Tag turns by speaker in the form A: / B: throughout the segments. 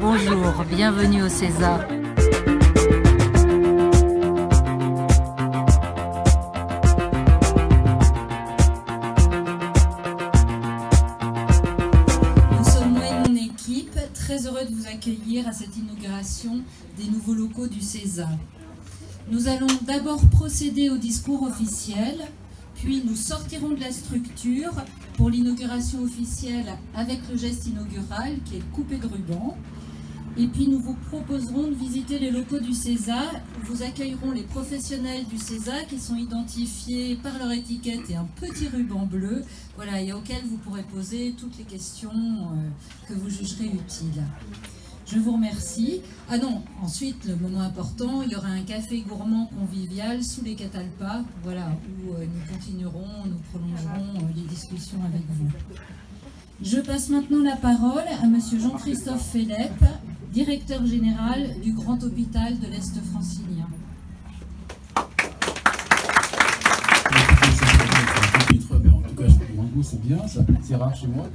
A: Bonjour, bienvenue au CESA.
B: Nous sommes, moi et mon équipe, très heureux de vous accueillir à cette inauguration des nouveaux locaux du CESA. Nous allons d'abord procéder au discours officiel, puis nous sortirons de la structure pour l'inauguration officielle avec le geste inaugural qui est le coupé de ruban. Et puis nous vous proposerons de visiter les locaux du CESA. Vous accueillerons les professionnels du CESA qui sont identifiés par leur étiquette et un petit ruban bleu, voilà, et auxquels vous pourrez poser toutes les questions que vous jugerez utiles. Je vous remercie. Ah non, ensuite, le moment important, il y aura un café gourmand convivial sous les catalpas, voilà, où nous continuerons, nous prolongerons les discussions avec vous. Je passe maintenant la parole à monsieur Jean-Christophe Fellep, directeur général du Grand Hôpital de l'Est francilien.
C: En tout cas, c'est bien, c'est rare chez moi.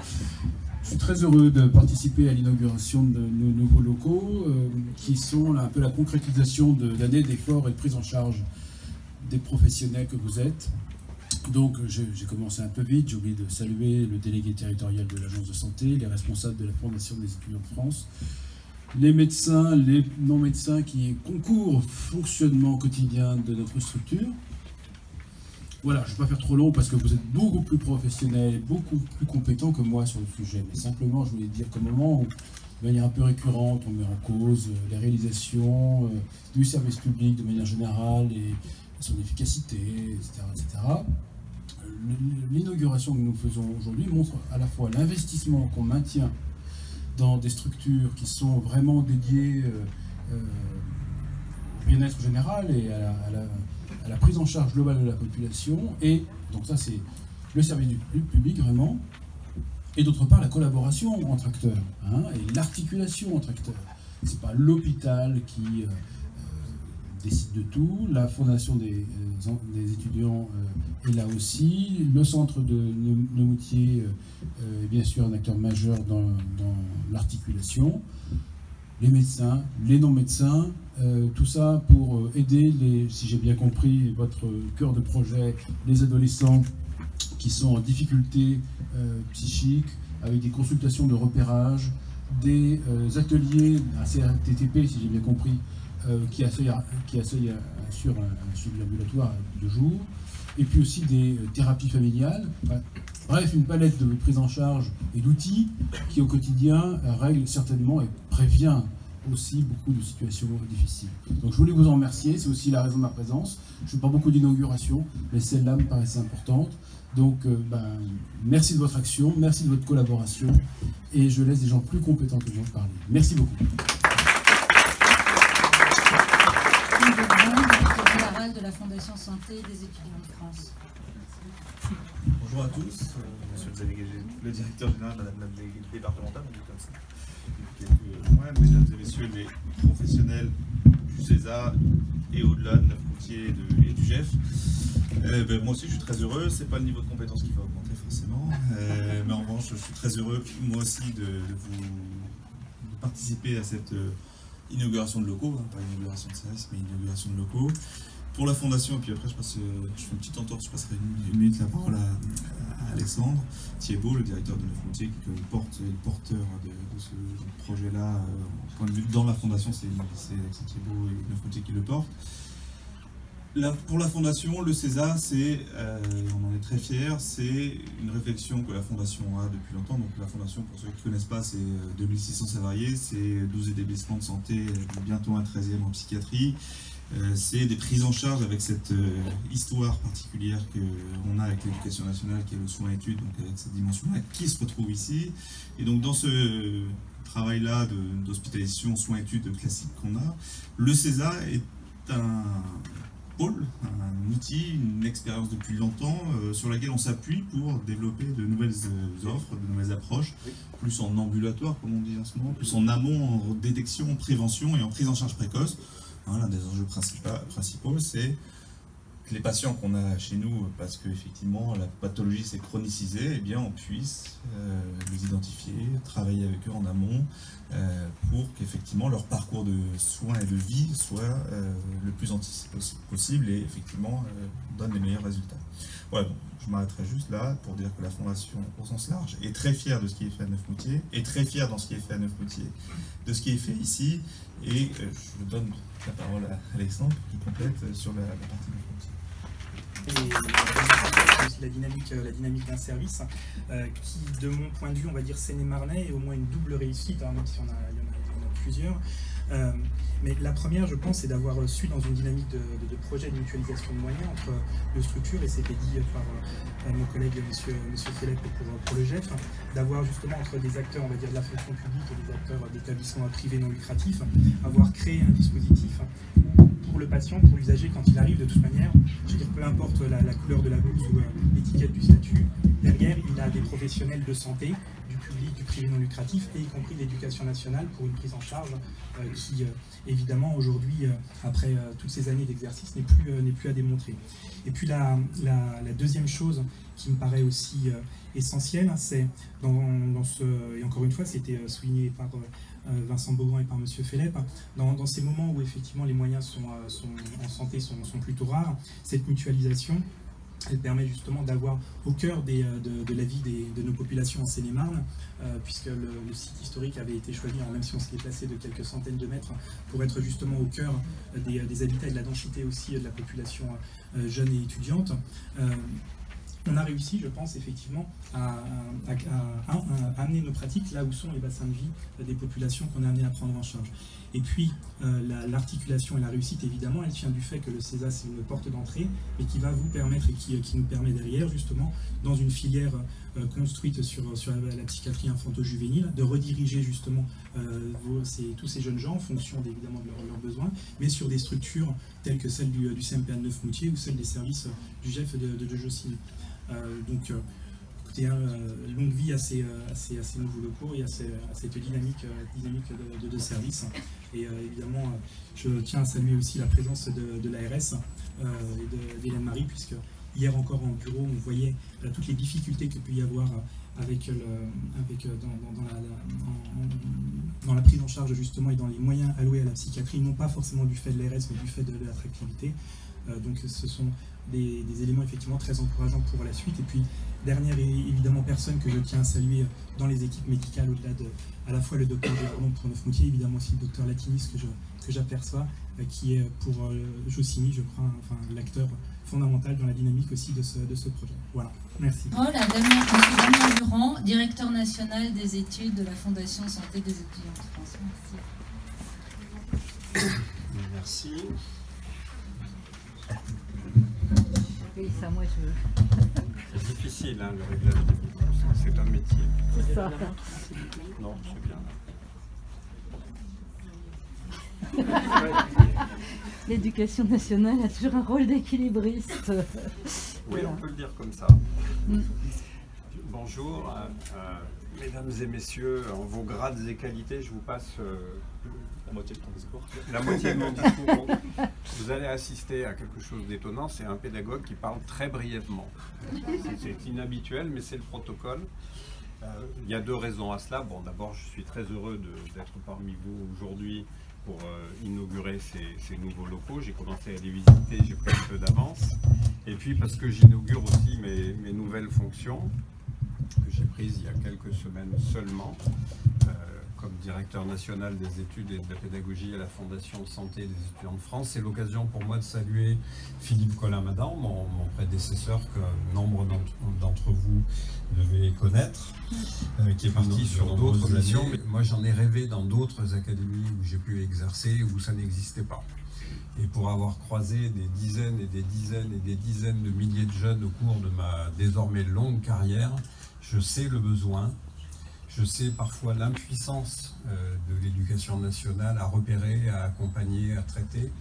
C: Je suis très heureux de participer à l'inauguration de nos nouveaux locaux qui sont un peu la concrétisation d'années d'efforts et de prise en charge des professionnels que vous êtes. Donc j'ai commencé un peu vite, j'ai oublié de saluer le délégué territorial de l'agence de santé, les responsables de la Fondation des étudiants de France, les médecins, les non-médecins qui concourent au fonctionnement quotidien de notre structure. Voilà, je ne vais pas faire trop long parce que vous êtes beaucoup plus professionnels et beaucoup plus compétents que moi sur le sujet. Mais simplement, je voulais dire qu'au moment où, de manière un peu récurrente, on met en cause les réalisations du service public de manière générale et son efficacité, etc., etc., l'inauguration que nous faisons aujourd'hui montre à la fois l'investissement qu'on maintient dans des structures qui sont vraiment dédiées au bien-être général et à la prise en charge globale de la population, et donc ça c'est le service du public vraiment, et d'autre part la collaboration entre acteurs, et l'articulation entre acteurs. C'est pas l'hôpital qui décide de tout, la fondation des étudiants est là aussi, le centre de Nomoutier est bien sûr un acteur majeur dans l'articulation, les médecins, les non-médecins, tout ça pour aider, si j'ai bien compris votre cœur de projet, les adolescents qui sont en difficulté psychique, avec des consultations de repérage, des ateliers à CRTTP, si j'ai bien compris, qui assurent un suivi ambulatoire de jour, et puis aussi des thérapies familiales. Bref, une palette de prise en charge et d'outils qui, au quotidien, règle certainement et prévient aussi beaucoup de situations difficiles. Donc je voulais vous en remercier, c'est aussi la raison de ma présence. Je ne fais pas beaucoup d'inauguration, mais celle-là me paraissait importante. Donc merci de votre action, merci de votre collaboration, et je laisse des gens plus compétents que moi parler. Merci beaucoup.
B: Directeur général de la Fondation Santé des étudiants de France.
D: Bonjour à tous, monsieur le directeur général, madame la déléguée départementale, on dit comme ça. Mesdames et messieurs les professionnels du CESA et au-delà de Neufroutier et du GEF. Moi aussi je suis très heureux, c'est pas le niveau de compétence qui va augmenter forcément, mais en revanche je suis très heureux moi aussi de participer à cette inauguration de locaux, pas inauguration de service mais inauguration de locaux. Pour la fondation, et puis après je fais une petite entorse, je passerai une minute la parole à Alexandre Thiebaud, le directeur de Neufroutier, qui est le porteur de ce projet-là. Dans la fondation, c'est Alexandre Thiebaud et Neufroutier qui le portent. Pour la fondation, le CESA, on en est très fiers, c'est une réflexion que la fondation a depuis longtemps. Donc la fondation, pour ceux qui ne connaissent pas, c'est 2600 salariés, c'est 12 établissements de santé, bientôt un 13e en psychiatrie. C'est des prises en charge avec cette histoire particulière qu'on a avec l'éducation nationale, qui est le soin-études, donc avec cette dimension-là, qui se retrouve ici. Et donc dans ce travail-là d'hospitalisation, soins-études classique qu'on a, le CESA est un pôle, un outils, une expérience depuis longtemps sur laquelle on s'appuie pour développer de nouvelles offres, de nouvelles approches, plus en ambulatoire, comme on dit en ce moment, plus en amont, en détection, en prévention et en prise en charge précoce. Hein, l'un des enjeux principaux, c'est que les patients qu'on a chez nous, parce qu'effectivement la pathologie s'est chronicisée, eh bien on puisse les identifier, travailler avec eux en amont pour qu'effectivement leur parcours de soins et de vie soit le plus anticipé possible et effectivement donne les meilleurs résultats. Voilà, donc je m'arrêterai juste là pour dire que la Fondation au sens large est très fière de ce qui est fait à Neufmoutier, est très fière dans ce qui est fait à Neufmoutier, de ce qui est fait ici, et je donne la parole à Alexandre qui complète sur la partie Neufmoutier.
A: Et la dynamique d'un service qui, de mon point de vue, on va dire Seine-et-Marnais, est au moins une double réussite, hein, même s'il y en a plusieurs. Mais la première, je pense, c'est d'avoir su dans une dynamique de projet de mutualisation de moyens entre le structure, et c'était dit par mon collègue monsieur Philippe pour le GEF, d'avoir justement entre des acteurs, on va dire, de la fonction publique et des acteurs d'établissements privés non lucratifs, avoir créé un dispositif pour le patient, pour l'usager, quand il arrive, de toute manière, je veux dire, peu importe la couleur de la blouse ou l'étiquette du statut, derrière, il a des professionnels de santé, du public, du privé non lucratif, et y compris l'éducation nationale pour une prise en charge qui, évidemment, aujourd'hui, après toutes ces années d'exercice, n'est plus à démontrer. Et puis la deuxième chose qui me paraît aussi essentielle, c'est dans ce, et encore une fois, c'était souligné par Vincent Beaugrand et par Monsieur Philippe, dans ces moments où effectivement les moyens en santé sont plutôt rares, cette mutualisation, elle permet justement d'avoir au cœur de la vie de nos populations en Seine-et-Marne, puisque le site historique avait été choisi, même si on s'est déplacé de quelques centaines de mètres, pour être justement au cœur des habitats et de la densité aussi de la population jeune et étudiante. On a réussi, je pense, effectivement, à amener nos pratiques là où sont les bassins de vie des populations qu'on a amené à prendre en charge. Et puis, l'articulation et la réussite, évidemment, elle tient du fait que le CESA, c'est une porte d'entrée, mais qui va vous permettre et qui nous permet derrière, justement, dans une filière construite sur la psychiatrie infanto-juvénile, de rediriger, justement, tous ces jeunes gens en fonction, évidemment, de leurs besoins, mais sur des structures telles que celle du CMPA de Neufmoutier ou celle des services du GEF de Jossigny. Donc, écoutez, longue vie à ces nouveaux locaux et à cette dynamique de service. Et évidemment, je tiens à saluer aussi la présence de l'ARS et d'Hélène Marie, puisque hier encore en bureau, on voyait toutes les difficultés qu'il peut y avoir dans la prise en charge justement et dans les moyens alloués à la psychiatrie, non pas forcément du fait de l'ARS, mais du fait de l'attractivité. Donc ce sont des éléments effectivement très encourageants pour la suite. Et puis, dernière évidemment personne que je tiens à saluer dans les équipes médicales, au-delà de à la fois le docteur Gérardon pour Neufmoutier, évidemment aussi le docteur Latinis que j'aperçois, qui est pour Jossigny, je crois, enfin, l'acteur fondamental dans la dynamique aussi de ce projet. Voilà, merci.
B: Oh, la dernière, M. Damien Durand, directeur national des études de la Fondation Santé des étudiants de France. Merci.
E: Merci.
F: Oui, ça, moi je veux.
E: C'est difficile, hein, le réglage des micros, c'est un métier.
F: C'est ça.
E: Non, c'est bien.
F: L'éducation nationale a toujours un rôle d'équilibriste.
E: Oui, on peut le dire comme ça. Bonjour, mesdames et messieurs, en vos grades et qualités, je vous passe
D: la moitié de ton discours.
E: La moitié de mon discours. Vous allez assister à quelque chose d'étonnant, c'est un pédagogue qui parle très brièvement. C'est inhabituel, mais c'est le protocole. Il y a deux raisons à cela. Bon, d'abord, je suis très heureux d'être parmi vous aujourd'hui pour inaugurer ces nouveaux locaux. J'ai commencé à les visiter, j'ai pris un peu d'avance. Et puis parce que j'inaugure aussi mes nouvelles fonctions, que j'ai prises il y a quelques semaines seulement, comme directeur national des études et de la pédagogie à la Fondation Santé des étudiants de France. C'est l'occasion pour moi de saluer Philippe Collin-Madan, mon prédécesseur que nombre d'entre vous devez connaître, qui est parti sur d'autres missions. Mais moi j'en ai rêvé dans d'autres académies où j'ai pu exercer, où ça n'existait pas. Et pour avoir croisé des dizaines et des dizaines et des dizaines de milliers de jeunes au cours de ma désormais longue carrière, je sais le besoin. Je sais parfois l'impuissance de l'éducation nationale à repérer, à accompagner, à traiter.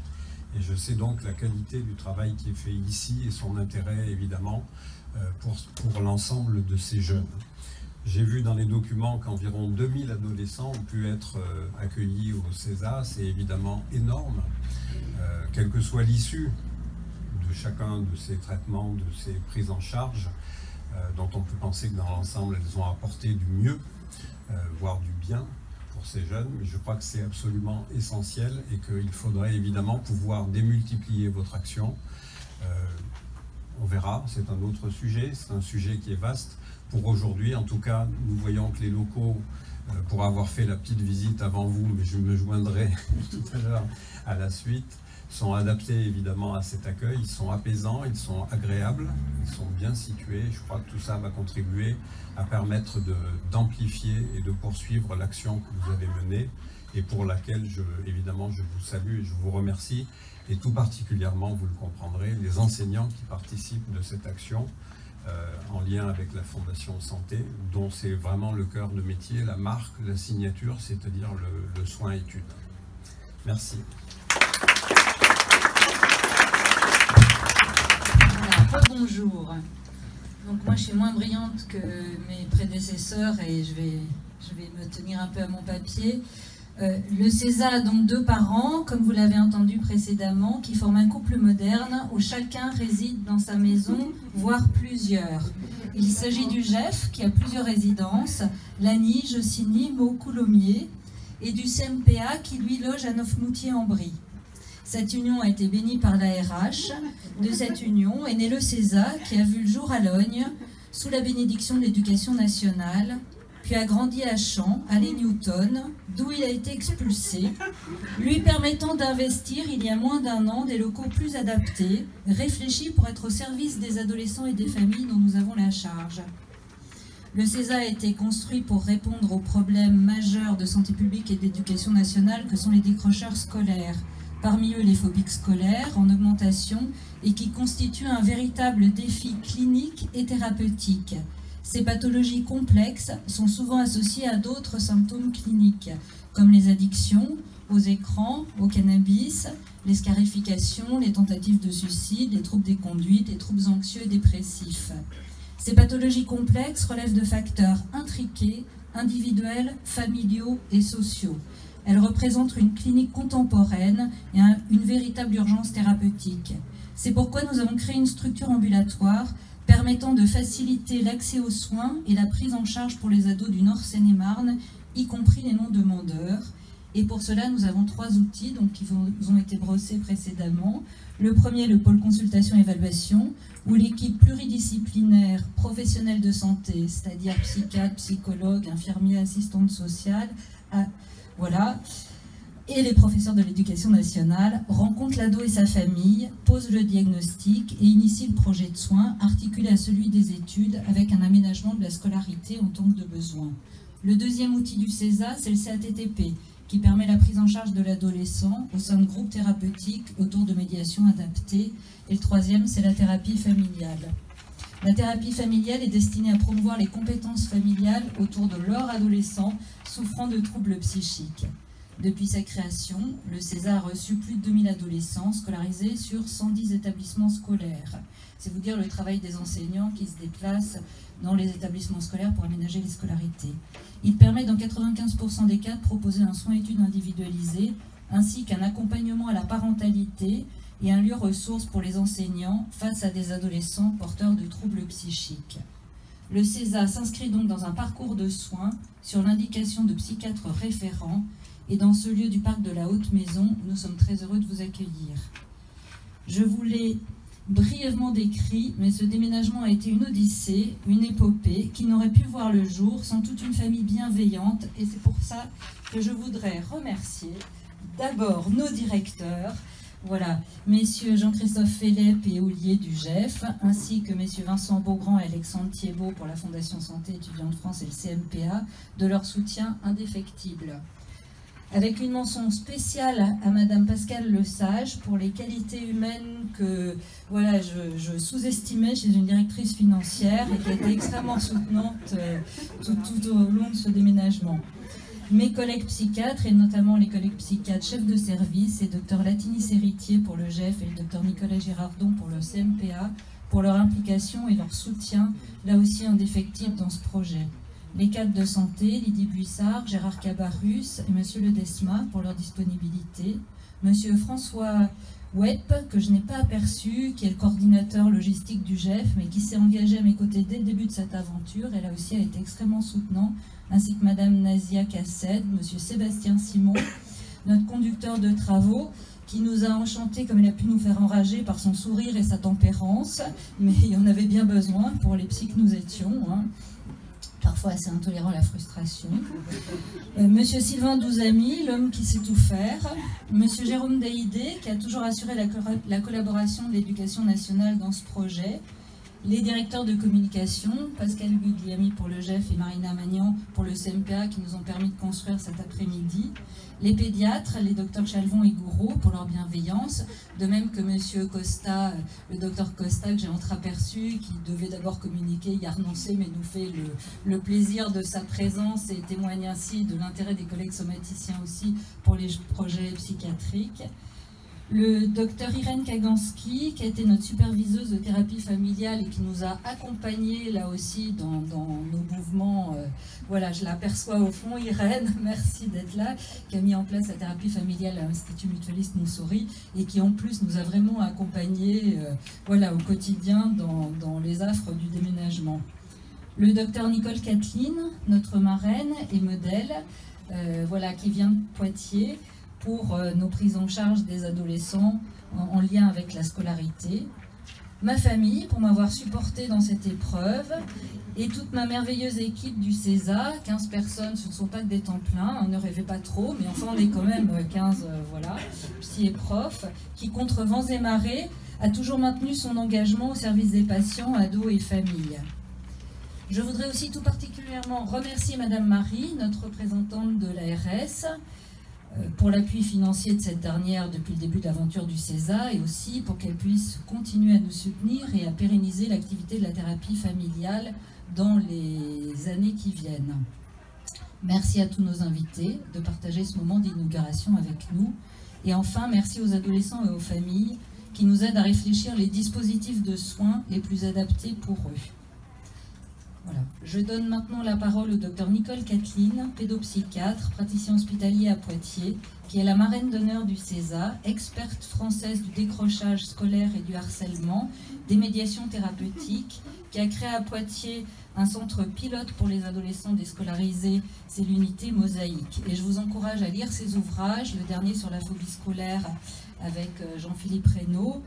E: Et je sais donc la qualité du travail qui est fait ici et son intérêt évidemment pour l'ensemble de ces jeunes. J'ai vu dans les documents qu'environ 2000 adolescents ont pu être accueillis au CESA. C'est évidemment énorme, quelle que soit l'issue de chacun de ces traitements, de ces prises en charge, dont on peut penser que dans l'ensemble, elles ont apporté du mieux, voire du bien pour ces jeunes. Mais je crois que c'est absolument essentiel et qu'il faudrait évidemment pouvoir démultiplier votre action. On verra, c'est un autre sujet, c'est un sujet qui est vaste. Pour aujourd'hui, en tout cas, nous voyons que les locaux, pour avoir fait la petite visite avant vous, mais je me joindrai tout à l'heure à la suite, sont adaptés évidemment à cet accueil. Ils sont apaisants, ils sont agréables, ils sont bien situés. Je crois que tout ça va contribuer à permettre d'amplifier et de poursuivre l'action que vous avez menée et pour laquelle, évidemment, je vous salue et je vous remercie. Et tout particulièrement, vous le comprendrez, les enseignants qui participent de cette action en lien avec la Fondation Santé, dont c'est vraiment le cœur de métier, la marque, la signature, c'est-à-dire le soin-étude. Merci.
B: Voilà, bonjour. Donc moi je suis moins brillante que mes prédécesseurs et je vais me tenir un peu à mon papier. Le CESA a donc 2 parents, comme vous l'avez entendu précédemment, qui forment un couple moderne où chacun réside dans sa maison, voire plusieurs. Il s'agit du GEF, qui a plusieurs résidences, Lagny, Jossigny, Meaux, Coulommiers, et du CMPA, qui lui loge à Neufmoutier-en-Brie. Cette union a été bénie par la RH. De cette union est né le CESA, qui a vu le jour à Logne, sous la bénédiction de l'Éducation nationale, puis a grandi à Champs, à Les Newton, d'où il a été expulsé, lui permettant d'investir il y a moins d'1 an des locaux plus adaptés, réfléchis pour être au service des adolescents et des familles dont nous avons la charge. Le CESA a été construit pour répondre aux problèmes majeurs de santé publique et d'éducation nationale que sont les décrocheurs scolaires, parmi eux les phobiques scolaires en augmentation et qui constituent un véritable défi clinique et thérapeutique. Ces pathologies complexes sont souvent associées à d'autres symptômes cliniques, comme les addictions aux écrans, au cannabis, les scarifications, les tentatives de suicide, les troubles des conduites, les troubles anxieux et dépressifs. Ces pathologies complexes relèvent de facteurs intriqués, individuels, familiaux et sociaux. Elles représentent une clinique contemporaine et une véritable urgence thérapeutique. C'est pourquoi nous avons créé une structure ambulatoire permettant de faciliter l'accès aux soins et la prise en charge pour les ados du Nord Seine-et-Marne, y compris les non-demandeurs. Et pour cela, nous avons 3 outils qui vous ont été brossés précédemment. Le premier, le pôle consultation-évaluation, où l'équipe pluridisciplinaire professionnelle de santé, c'est-à-dire psychiatre, psychologue, infirmier, assistante sociale, voilà, et les professeurs de l'éducation nationale rencontrent l'ado et sa famille, posent le diagnostic et initient le projet de soins articulé à celui des études avec un aménagement de la scolarité en tant que de besoin. Le deuxième outil du CESA, c'est le CATTP, qui permet la prise en charge de l'adolescent au sein de groupes thérapeutiques autour de médiations adaptées. Et le troisième, c'est la thérapie familiale. La thérapie familiale est destinée à promouvoir les compétences familiales autour de leur adolescent souffrant de troubles psychiques. Depuis sa création, le CESA a reçu plus de 2000 adolescents scolarisés sur 110 établissements scolaires. C'est vous dire le travail des enseignants qui se déplacent dans les établissements scolaires pour aménager les scolarités. Il permet dans 95% des cas de proposer un soin-étude individualisé, ainsi qu'un accompagnement à la parentalité et un lieu ressource pour les enseignants face à des adolescents porteurs de troubles psychiques. Le CESA s'inscrit donc dans un parcours de soins sur l'indication de psychiatres référents et dans ce lieu du parc de la Haute Maison, nous sommes très heureux de vous accueillir. Je vous l'ai brièvement décrit, mais ce déménagement a été une odyssée, une épopée qui n'aurait pu voir le jour sans toute une famille bienveillante, et c'est pour ça que je voudrais remercier d'abord nos directeurs, voilà, messieurs Jean-Christophe Fellep et Ollier du GEF, ainsi que messieurs Vincent Beaugrand et Alexandre Thiebaud pour la Fondation Santé Étudiants de France et le CMPA, de leur soutien indéfectible. Avec une mention spéciale à Madame Pascale Lesage pour les qualités humaines que voilà, je sous-estimais chez une directrice financière et qui a été extrêmement soutenante tout au long de ce déménagement. Mes collègues psychiatres, et notamment les collègues psychiatres chefs de service, et Dr Latinis Héritier pour le GEF et le Dr Nicolas Girardon pour le CMPA, pour leur implication et leur soutien, là aussi indéfectible dans ce projet. Les cadres de santé, Lydie Buissard, Gérard Cabarrus et Monsieur Le Desma pour leur disponibilité. Monsieur François Wepp, que je n'ai pas aperçu, qui est le coordinateur logistique du GEF, mais qui s'est engagé à mes côtés dès le début de cette aventure. Elle a aussi été extrêmement soutenant, ainsi que Madame Nazia Cassed, Monsieur Sébastien Simon, notre conducteur de travaux, qui nous a enchantés comme il a pu nous faire enrager par son sourire et sa tempérance, mais il y en avait bien besoin pour les psys que nous étions, hein. Parfois assez intolérant à la frustration. Monsieur Sylvain Douzami, l'homme qui sait tout faire. Monsieur Jérôme Daïdé, qui a toujours assuré la collaboration de l'éducation nationale dans ce projet. Les directeurs de communication, Pascal Gugliami pour le GEF et Marina Magnan pour le CMPA, qui nous ont permis de construire cet après-midi. Les pédiatres, les docteurs Chalvon et Gouraud pour leur bienveillance, de même que monsieur Costa, le docteur Costa que j'ai entreaperçu, qui devait d'abord communiquer, y a renoncé, mais nous fait le plaisir de sa présence et témoigne ainsi de l'intérêt des collègues somaticiens aussi pour les projets psychiatriques. Le docteur Irène Kaganski, qui a été notre superviseuse de thérapie familiale et qui nous a accompagnés là aussi dans nos mouvements. Voilà, je l'aperçois au fond, Irène, merci d'être là, qui a mis en place la thérapie familiale à l'Institut Mutualiste Montsouris et qui en plus nous a vraiment accompagnés voilà, au quotidien dans les affres du déménagement. Le docteur Nicole Kathleen, notre marraine et modèle, voilà, qui vient de Poitiers, pour nos prises en charge des adolescents en lien avec la scolarité. Ma famille, pour m'avoir supporté dans cette épreuve, et toute ma merveilleuse équipe du CESA, 15 personnes, ce ne sont pas que des temps pleins, on ne rêvait pas trop, mais enfin on est quand même 15, voilà, psy et prof, qui contre vents et marées a toujours maintenu son engagement au service des patients, ados et familles. Je voudrais aussi tout particulièrement remercier Madame Marie, notre représentante de l'ARS, pour l'appui financier de cette dernière depuis le début de l'aventure du CESA et aussi pour qu'elle puisse continuer à nous soutenir et à pérenniser l'activité de la thérapie familiale dans les années qui viennent. Merci à tous nos invités de partager ce moment d'inauguration avec nous. Et enfin, merci aux adolescents et aux familles qui nous aident à réfléchir les dispositifs de soins les plus adaptés pour eux. Voilà. Je donne maintenant la parole au docteur Nicole Kathleen, pédopsychiatre, praticien hospitalier à Poitiers, qui est la marraine d'honneur du CESA, experte française du décrochage scolaire et du harcèlement, des médiations thérapeutiques, qui a créé à Poitiers un centre pilote pour les adolescents déscolarisés, c'est l'unité Mosaïque. Et je vous encourage à lire ses ouvrages, le dernier sur la phobie scolaire avec Jean-Philippe Reynaud.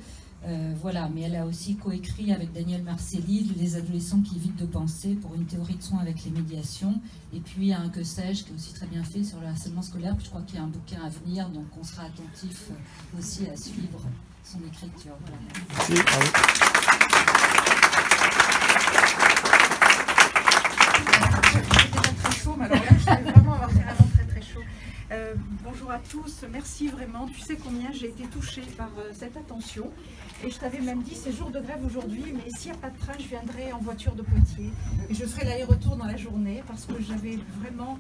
B: Voilà, mais elle a aussi coécrit avec Daniel Marcelli Les adolescents qui évitent de penser pour une théorie de soins avec les médiations. Et puis un que sais-je qui est aussi très bien fait sur le harcèlement scolaire. Puis je crois qu'il y a un bouquin à venir, donc on sera attentif aussi à suivre son écriture. Voilà.
G: Merci.
H: C'était pas très chaud, mais alors là, je vais vraiment avoir vraiment très chaud. Bonjour à tous, merci vraiment. Tu sais combien j'ai été touchée par cette attention. Et je t'avais même dit, c'est jour de grève aujourd'hui, mais s'il n'y a pas de train, je viendrai en voiture de Poitiers. Et je ferai l'aller-retour dans la journée parce que j'avais vraiment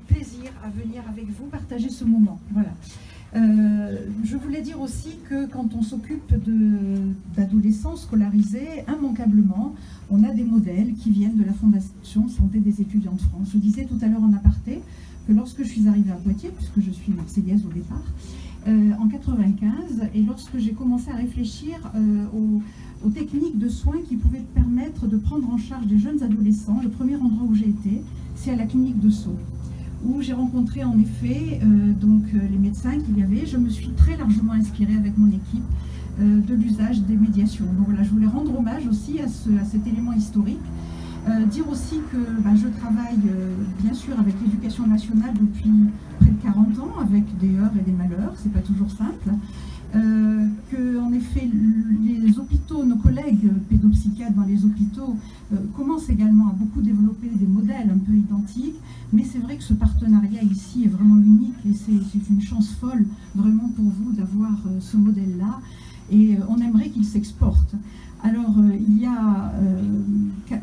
H: plaisir à venir avec vous partager ce moment. Voilà. Je voulais dire aussi que quand on s'occupe d'adolescents scolarisés, immanquablement, on a des modèles qui viennent de la Fondation Santé des étudiants de France. Je disais tout à l'heure en aparté que lorsque je suis arrivée à Poitiers, puisque je suis marseillaise au départ, en 95, et lorsque j'ai commencé à réfléchir aux techniques de soins qui pouvaient permettre de prendre en charge des jeunes adolescents, le premier endroit où j'ai été, c'est à la clinique de Sceaux, où j'ai rencontré en effet les médecins qu'il y avait. Je me suis très largement inspirée avec mon équipe de l'usage des médiations. Donc voilà, je voulais rendre hommage aussi à cet élément historique. Dire aussi que je travaille bien sûr avec l'éducation nationale depuis près de 40 ans, avec des heures et des malheurs, c'est pas toujours simple. Que en effet les hôpitaux, nos collègues pédopsychiatres dans les hôpitaux commencent également à beaucoup développer des modèles un peu identiques, mais c'est vrai que ce partenariat ici est vraiment unique et c'est une chance folle vraiment pour vous d'avoir ce modèle-là, et on aimerait qu'il s'exporte. Alors, il y a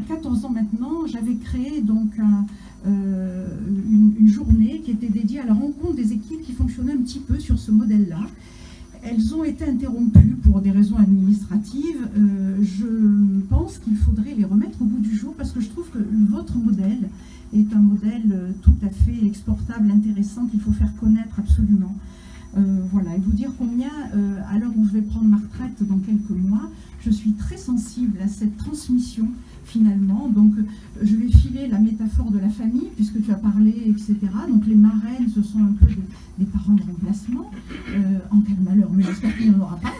H: 14 ans maintenant, j'avais créé donc une journées qui étaient dédiées à la rencontre des équipes qui fonctionnaient un petit peu sur ce modèle-là. Elles ont été interrompues pour des raisons administratives. Je pense qu'il faudrait les remettre au bout du jour parce que je trouve que votre modèle est un modèle tout à fait exportable, intéressant, qu'il faut faire connaître absolument. Voilà, et vous dire combien, à l'heure où je vais prendre ma retraite dans quelques mois, je suis très sensible à cette transmission finalement. Donc je vais filer la métaphore de la famille, puisque tu as parlé, etc. Donc les marraines, ce sont un peu des parents de remplacement, en cas de malheur, mais j'espère qu'il n'y en aura pas.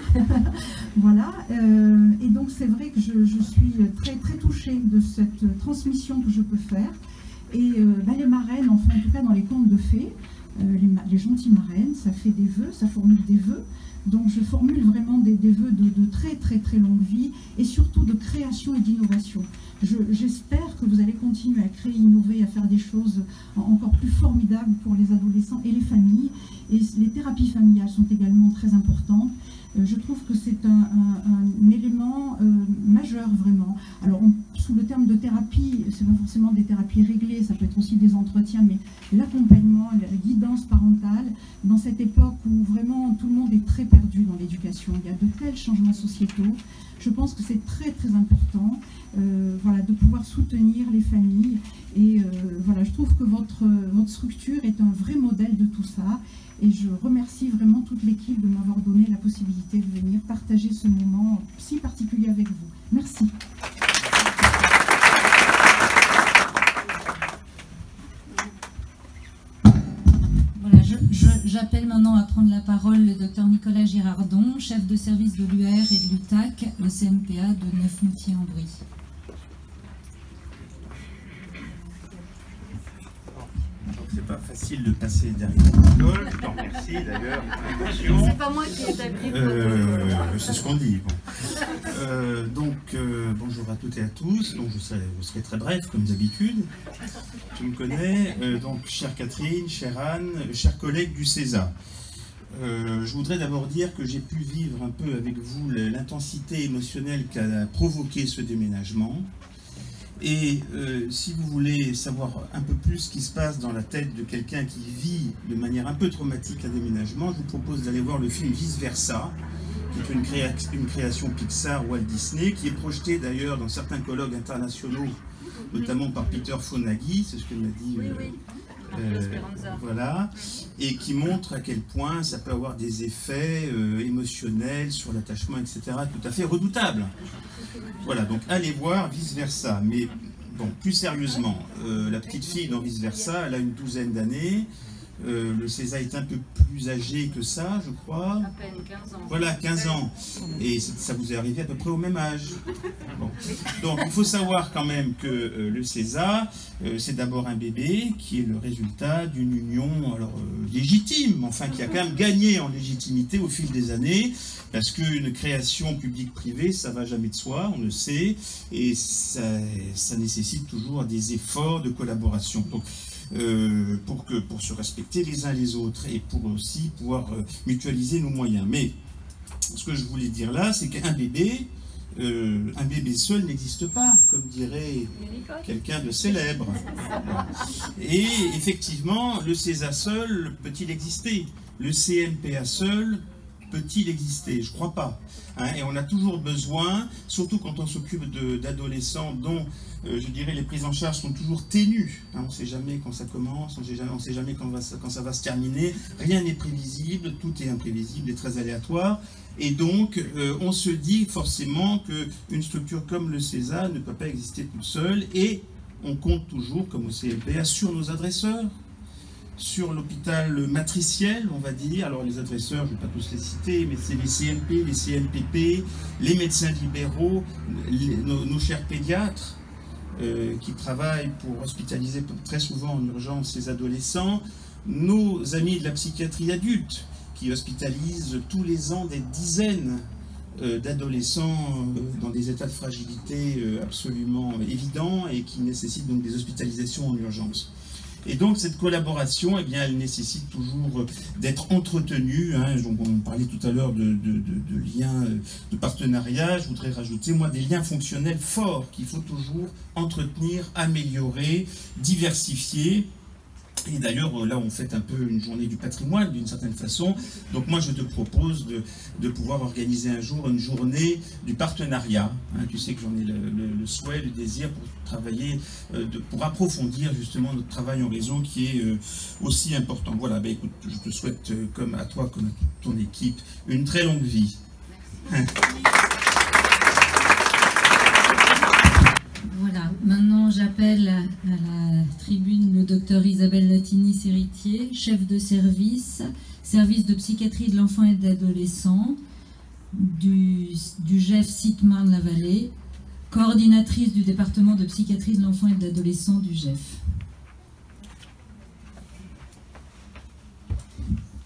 H: Voilà, et donc c'est vrai que je suis très, très touchée de cette transmission que je peux faire. Et les marraines, enfin en tout cas dans les contes de fées, les gentilles marraines, ça fait des vœux, ça formule des vœux. Donc je formule vraiment des vœux de très très très longue vie et surtout de création et d'innovation. J'espère que vous allez continuer à créer, innover, à faire des choses encore plus formidables pour les adolescents et les familles. Et les thérapies familiales sont également très importantes. Je trouve que c'est un élément majeur vraiment. Alors sous le terme de thérapie, c'est pas forcément des thérapies réglées, ça peut être aussi des entretiens, mais l'accompagnement, la guidance parentale, dans cette époque où vraiment tout le monde est très perdu dans l'éducation, il y a de tels changements sociétaux, je pense que c'est très très important voilà, de pouvoir soutenir les familles. Et voilà, je trouve que votre structure est un vrai modèle de tout ça. Et je remercie vraiment toute l'équipe de m'avoir donné la possibilité de venir partager ce moment si particulier avec vous. Merci.
B: Voilà, j'appelle maintenant à prendre la parole le docteur Nicolas Girardon, chef de service de l'UR et de l'UTAC, le CMPA de Neufmoutier-en-Brie.
G: C'est pas facile de passer derrière Nicole. Non, merci d'ailleurs.
F: C'est pas moi qui établis le
G: c'est ce qu'on dit. Bon. Bonjour à toutes et à tous. Donc, je serai très bref, comme d'habitude. Tu me connais. Donc, chère Catherine, chère Anne, chers collègues du CESA. Je voudrais d'abord dire que j'ai pu vivre un peu avec vous l'intensité émotionnelle qu'a provoqué ce déménagement. Et si vous voulez savoir un peu plus ce qui se passe dans la tête de quelqu'un qui vit de manière un peu traumatique un déménagement, je vous propose d'aller voir le film Vice Versa, qui est une création Pixar, Walt Disney, qui est projeté d'ailleurs dans certains colloques internationaux, notamment par Peter Fonagy, c'est ce que m'a dit... voilà, et qui montre à quel point ça peut avoir des effets émotionnels sur l'attachement, etc., tout à fait redoutables. Voilà, donc allez voir Vice Versa. Mais bon, plus sérieusement, la petite fille dans Vice Versa, elle a une 12aine d'années. Le CESA est un peu plus âgé que ça, je crois.
F: À peine 15 ans.
G: Voilà, 15 ans. Et ça vous est arrivé à peu près au même âge. Bon. Donc, il faut savoir quand même que le CESA, c'est d'abord un bébé qui est le résultat d'une union légitime, enfin qui a quand même gagné en légitimité au fil des années, parce qu'une création publique-privée, ça va jamais de soi, on le sait, et ça nécessite toujours des efforts de collaboration. Donc, pour se respecter les uns les autres et pour aussi pouvoir mutualiser nos moyens. Mais ce que je voulais dire là, c'est qu'un bébé seul n'existe pas, comme dirait quelqu'un de célèbre. Et effectivement, le CESA seul peut-il exister? Le CMPA seul peut-il exister? Je ne crois pas. Hein, et on a toujours besoin, surtout quand on s'occupe d'adolescents dont, je dirais, les prises en charge sont toujours ténues. Hein, on ne sait jamais quand ça commence, on ne sait jamais quand ça va se terminer. Rien n'est prévisible, tout est imprévisible et très aléatoire. Et donc, on se dit forcément qu'une structure comme le CESA ne peut pas exister toute seule. Et on compte toujours, comme au CMPA, sur nos adresseurs, sur l'hôpital matriciel, on va dire. Alors les adresseurs, je ne vais pas tous les citer, mais c'est les CMP, les CMPP, les médecins libéraux, nos chers pédiatres qui travaillent pour hospitaliser très souvent en urgence ces adolescents, nos amis de la psychiatrie adulte qui hospitalisent tous les ans des dizaines d'adolescents dans des états de fragilité absolument évidents et qui nécessitent donc des hospitalisations en urgence. Et donc cette collaboration, eh bien, elle nécessite toujours d'être entretenue. Hein. Donc on parlait tout à l'heure de liens de partenariat. Je voudrais rajouter, moi, des liens fonctionnels forts qu'il faut toujours entretenir, améliorer, diversifier. Et d'ailleurs, là, on fête un peu une journée du patrimoine, d'une certaine façon. Donc moi, je te propose de pouvoir organiser un jour une journée du partenariat. Hein, tu sais que j'en ai le souhait, le désir pour travailler, pour approfondir justement notre travail en réseau qui est aussi important. Voilà, ben, écoute, je te souhaite, comme à toi, comme à toute ton équipe, une très longue vie.
B: Voilà, maintenant j'appelle à la tribune le docteur Isabelle Latini-Séritier, chef de service de psychiatrie de l'enfant et de l'adolescent du GEF site Marne-la-Vallée, coordinatrice du département de psychiatrie de l'enfant et de l'adolescent du GEF.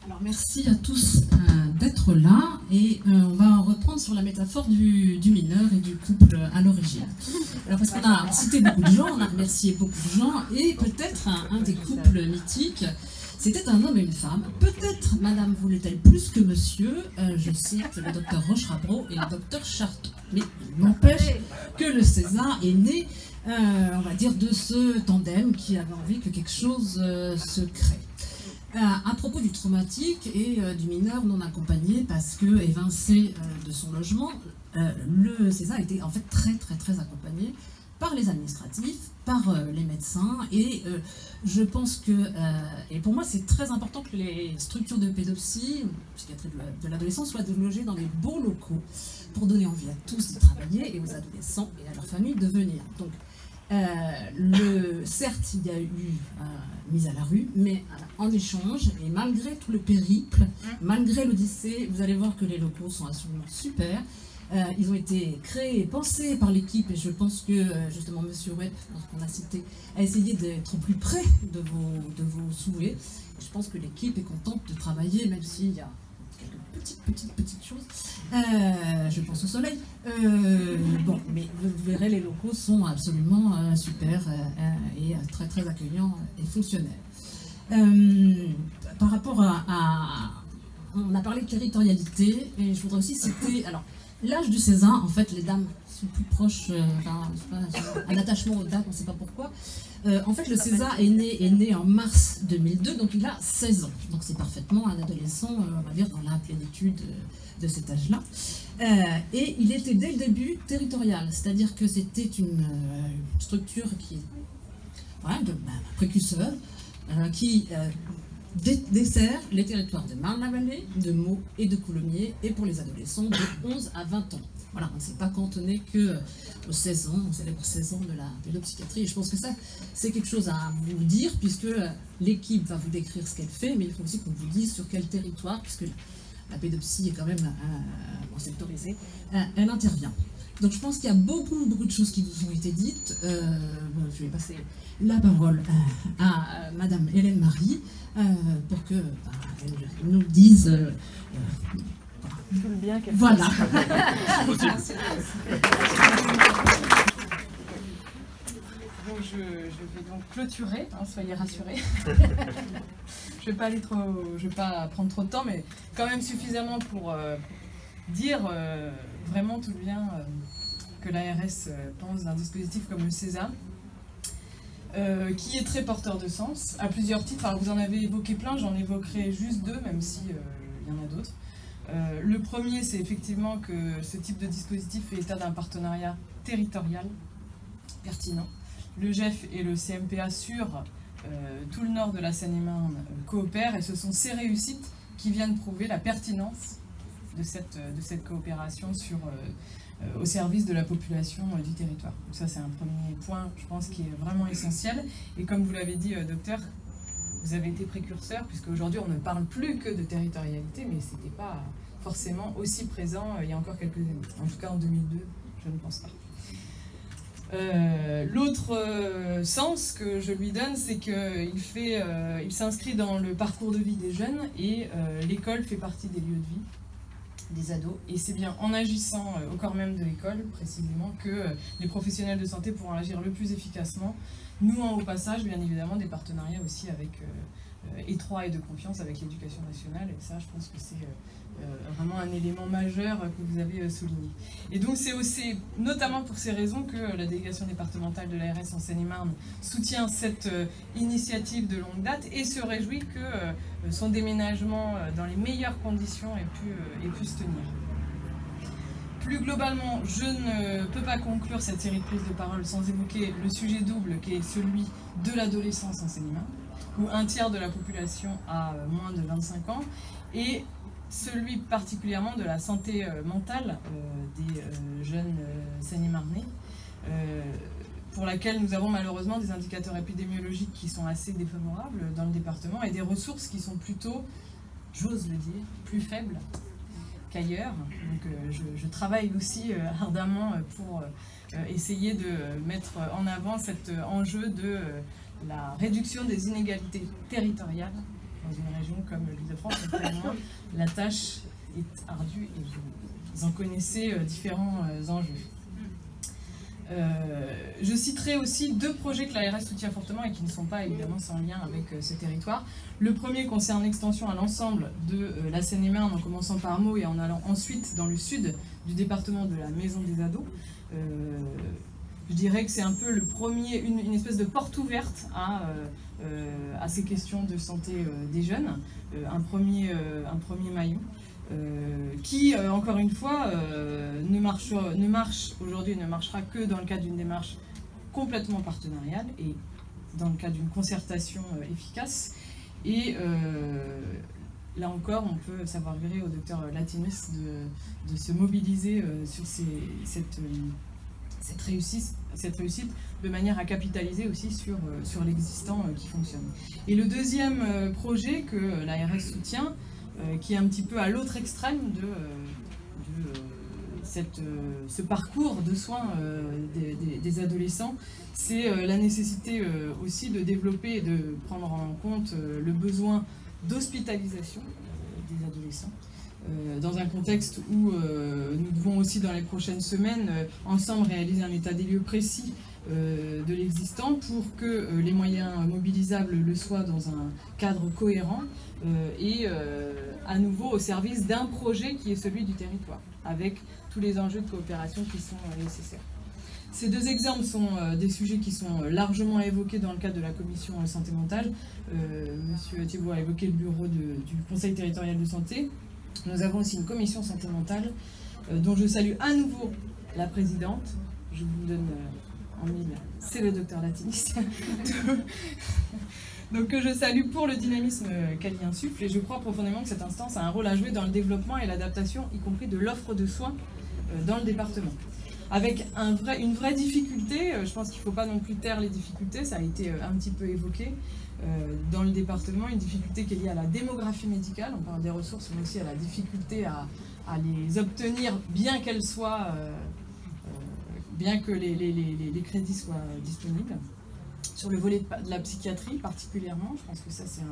I: Alors merci à tous d'être là et on va reprendre sur la métaphore du mineur et du couple à l'origine. Alors parce qu'on a cité beaucoup de gens, on a remercié beaucoup de gens et peut-être un des couples mythiques, c'était un homme et une femme. Peut-être madame voulait-elle plus que monsieur, je cite le docteur Roche-Rabreau et le docteur Charton. Mais il n'empêche que le César est né, on va dire, de ce tandem qui avait envie que quelque chose se crée. À propos du traumatique et du mineur non accompagné, parce que évincé de son logement, le César était en fait très accompagné par les administratifs, par les médecins, et je pense que, et pour moi c'est très important que les structures de pédopsie, psychiatrie de l'adolescent, soient logées dans les beaux locaux pour donner envie à tous de travailler et aux adolescents et à leurs familles de venir. Donc, certes, il y a eu mise à la rue, mais en échange, et malgré tout le périple, malgré l'Odyssée, vous allez voir que les locaux sont absolument super. Ils ont été créés et pensés par l'équipe, et je pense que justement M. Webb, qu'on a cité, a essayé d'être au plus près de vos souhaits. Et je pense que l'équipe est contente de travailler, même s'il y a quelques petites choses. Je pense au soleil. Bon, mais vous verrez, les locaux sont absolument super et très accueillants et fonctionnels. Par rapport on a parlé de territorialité, et je voudrais aussi citer, alors, l'âge du César, en fait, les dames sont plus proches, un attachement aux dates, on ne sait pas pourquoi. En fait, le César est né en mars 2002, donc il a 16 ans. Donc c'est parfaitement un adolescent, on va dire, dans la plénitude de cet âge-là. Et il était dès le début territorial, c'est-à-dire que c'était une structure qui est de précurseur, qui dessert les territoires de Marne-la-Vallée, de Meaux et de Coulommiers, et pour les adolescents de 11 à 20 ans. Voilà, on ne s'est pas cantonné qu'aux 16 ans, on célèbre 16 ans de la pédopsychiatrie, et je pense que ça, c'est quelque chose à vous dire, puisque l'équipe va vous décrire ce qu'elle fait, mais il faut aussi qu'on vous dise sur quel territoire, puisque la pédopsie est quand même sectorisée, elle intervient. Donc je pense qu'il y a beaucoup de choses qui vous ont été dites. Je vais passer la parole à Madame Hélène Marie pour que elle nous dise
F: tout le bien qu'elle
I: voilà.
J: Bon, je vais donc clôturer, soyez rassurés. Je vais pas prendre trop de temps, mais quand même suffisamment pour dire vraiment tout le bien que l'ARS pense d'un dispositif comme le César, qui est très porteur de sens, à plusieurs titres. Alors vous en avez évoqué plein, j'en évoquerai juste deux, même si il y en a d'autres. Le premier, c'est effectivement que ce type de dispositif fait état d'un partenariat territorial pertinent. Le GEF et le CMPA sur tout le nord de la Seine-et-Marne coopèrent, et ce sont ces réussites qui viennent prouver la pertinence de cette coopération au service de la population du territoire. Donc ça, c'est un premier point, je pense, qui est vraiment essentiel. Et comme vous l'avez dit, docteur, vous avez été précurseur, puisque aujourd'hui on ne parle plus que de territorialité, mais ce n'était pas forcément aussi présent il y a encore quelques années. En tout cas en 2002, je ne pense pas. L'autre sens que je lui donne, c'est qu'il s'inscrit dans le parcours de vie des jeunes, et l'école fait partie des lieux de vie des ados, et c'est bien en agissant au corps même de l'école, précisément, que les professionnels de santé pourront agir le plus efficacement, nouant au passage, bien évidemment, des partenariats aussi avec étroits et de confiance avec l'éducation nationale, et ça, je pense que c'est vraiment un élément majeur que vous avez souligné. Et donc c'est aussi notamment pour ces raisons que la délégation départementale de l'ARS en Seine-et-Marne soutient cette initiative de longue date et se réjouit que son déménagement dans les meilleures conditions ait pu se tenir. Plus globalement, je ne peux pas conclure cette série de prises de parole sans évoquer le sujet double qui est celui de l'adolescence en Seine-et-Marne, où un tiers de la population a moins de 25 ans, et celui particulièrement de la santé mentale des jeunes Seine-et-Marnais, pour laquelle nous avons malheureusement des indicateurs épidémiologiques qui sont assez défavorables dans le département et des ressources qui sont plutôt, j'ose le dire, plus faibles qu'ailleurs. Donc je travaille aussi ardemment pour essayer de mettre en avant cet enjeu de la réduction des inégalités territoriales dans une région comme l'Île-de-France. La tâche est ardue et vous en connaissez différents enjeux. Je citerai aussi deux projets que l'ARS soutient fortement et qui ne sont pas évidemment sans lien avec ce territoire. Le premier concerne l'extension à l'ensemble de la Seine-et-Marne, en commençant par Meaux et en allant ensuite dans le sud du département de la Maison des Ados. Je dirais que c'est un peu le premier, une espèce de porte ouverte à ces questions de santé des jeunes, un premier maillon. Qui, encore une fois, ne marche aujourd'hui, ne marchera que dans le cadre d'une démarche complètement partenariale et dans le cadre d'une concertation efficace. Et là encore, on peut savoir gré au docteur Latinis de se mobiliser sur cette réussite de manière à capitaliser aussi sur l'existant qui fonctionne. Et le deuxième projet que l'ARS soutient, qui est un petit peu à l'autre extrême de ce parcours de soins des adolescents, c'est la nécessité aussi de développer et de prendre en compte le besoin d'hospitalisation des adolescents, dans un contexte où nous devons aussi dans les prochaines semaines ensemble réaliser un état des lieux précis de l'existant pour que les moyens mobilisables le soient dans un cadre cohérent et à nouveau au service d'un projet qui est celui du territoire, avec tous les enjeux de coopération qui sont nécessaires. Ces deux exemples sont des sujets qui sont largement évoqués dans le cadre de la commission santé mentale. Monsieur Thibault a évoqué le bureau du Conseil territorial de santé. Nous avons aussi une commission santé mentale dont je salue à nouveau la présidente. Je vous donne en mille, c'est le docteur Latinis. Donc que je salue pour le dynamisme qu'elle y insuffle, et je crois profondément que cette instance a un rôle à jouer dans le développement et l'adaptation, y compris de l'offre de soins dans le département. Avec une vraie difficulté, je pense qu'il ne faut pas non plus taire les difficultés, ça a été un petit peu évoqué dans le département, une difficulté qui est liée à la démographie médicale, on parle des ressources, mais aussi à la difficulté à les obtenir, bien qu'elles soient, bien que les crédits soient disponibles. Sur le volet de la psychiatrie particulièrement, je pense que ça c'est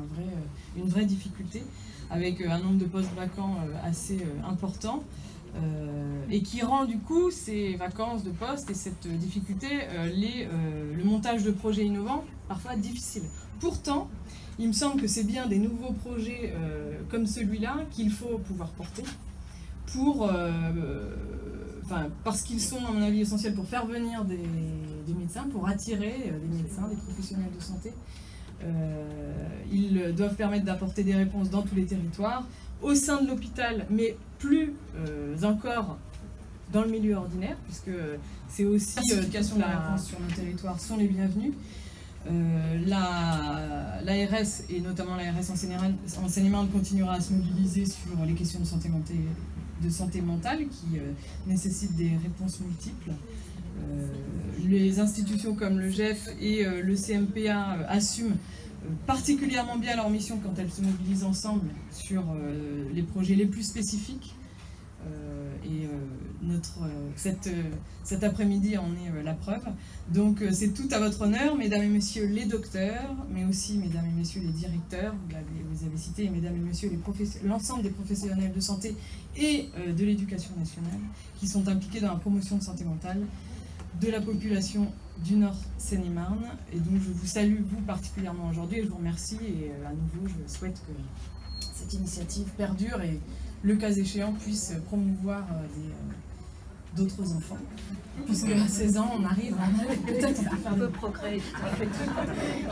J: une vraie difficulté, avec un nombre de postes vacants assez important, et qui rend du coup ces vacances de postes et cette difficulté, le montage de projets innovants, parfois difficile. Pourtant, il me semble que c'est bien des nouveaux projets comme celui-là qu'il faut pouvoir porter, parce qu'ils sont, à mon avis, essentiels pour faire venir des médecins, pour attirer des médecins, des professionnels de santé. Ils doivent permettre d'apporter des réponses dans tous les territoires, au sein de l'hôpital, mais plus encore dans le milieu ordinaire, puisque c'est aussi l'éducation de la réponse sur nos territoires sont les bienvenus. L'ARS, et notamment l'ARS en Seine-et-Marne, continuera à se mobiliser sur les questions de santé mentale qui nécessitent des réponses multiples. Les institutions comme le GEF et le CMPA assument particulièrement bien leur mission quand elles se mobilisent ensemble sur les projets les plus spécifiques. Cet après-midi en est la preuve. Donc c'est tout à votre honneur, mesdames et messieurs les docteurs, mais aussi mesdames et messieurs les directeurs, vous les avez cités, et mesdames et messieurs l'ensemble des professionnels de santé et de l'éducation nationale qui sont impliqués dans la promotion de santé mentale de la population du Nord Seine-et-Marne. Et donc je vous salue, vous particulièrement aujourd'hui, et je vous remercie, et à nouveau je souhaite que cette initiative perdure et le cas échéant, puisse promouvoir d'autres enfants. Puisque à 16 ans, on arrive à peut-être faire
H: un peu progrès.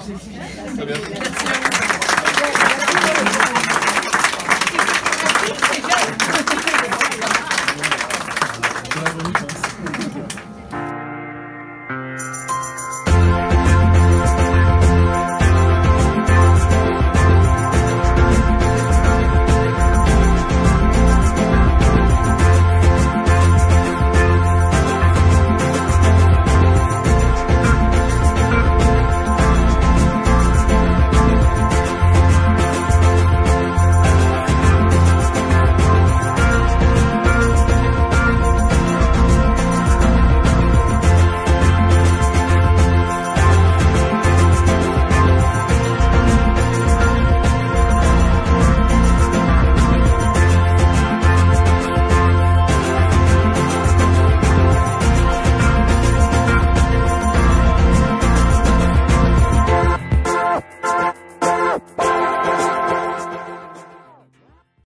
J: J'ai fini.
D: Très bien.
H: Merci à vous.